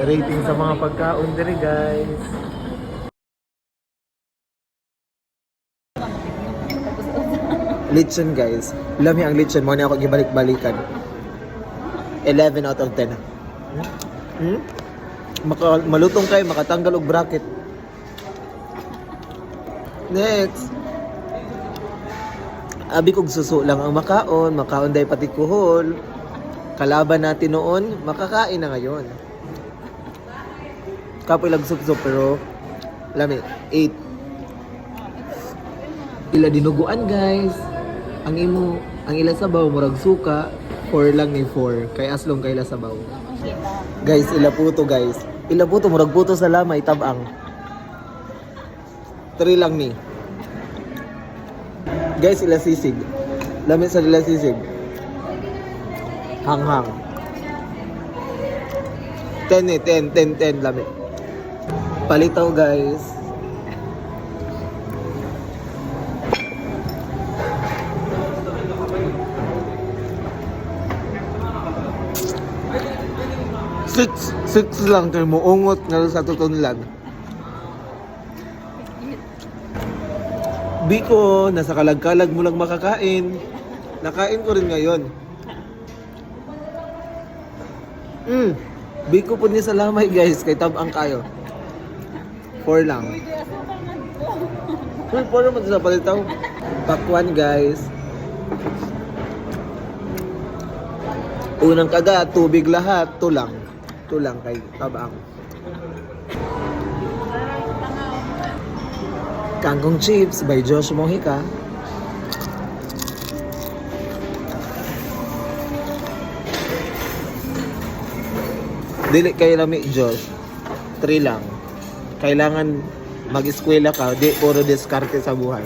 rating sa mga pagkaon diri guys. Lechon guys. Lami ang lechon mo, ni ako gibalik-balikan. 11 out of 10. Malutong kayo, makatanggal og bracket. Next. Abi kog suso lang ang makaon day pati kuhol. Kalaban natin noon, makakain na ngayon. Kapoy lang sup pero lami 8. Ila dinuguan guys. Ang ila sabaw murag suka, 4 lang ni 4 kay aslong kay ila sabaw. Guys, ila puto guys. Ila puto murag puto sa lamay tabang. 3 lang ni. Guys, ila sisig. Lami sa ila sisig. Hanghang. 10 lami. Palitaw guys. Six lang kay muungot nga sa tutunlan. Biko, nasa kalag-kalag mo lang makakain. Nakain ko rin ngayon. Biko po niya sa lamay guys, kay tabang kayo. 4 lang. 4 naman sa palitaw. Pakwan guys. Unang kada, tubig lahat, tulang. Tulang kay tabang. Kangkong chips by Josh Mojica. Dili kay lami Josh. 3 lang. Kailangan mag-eskwela ka, di puro diskarte sa buhay.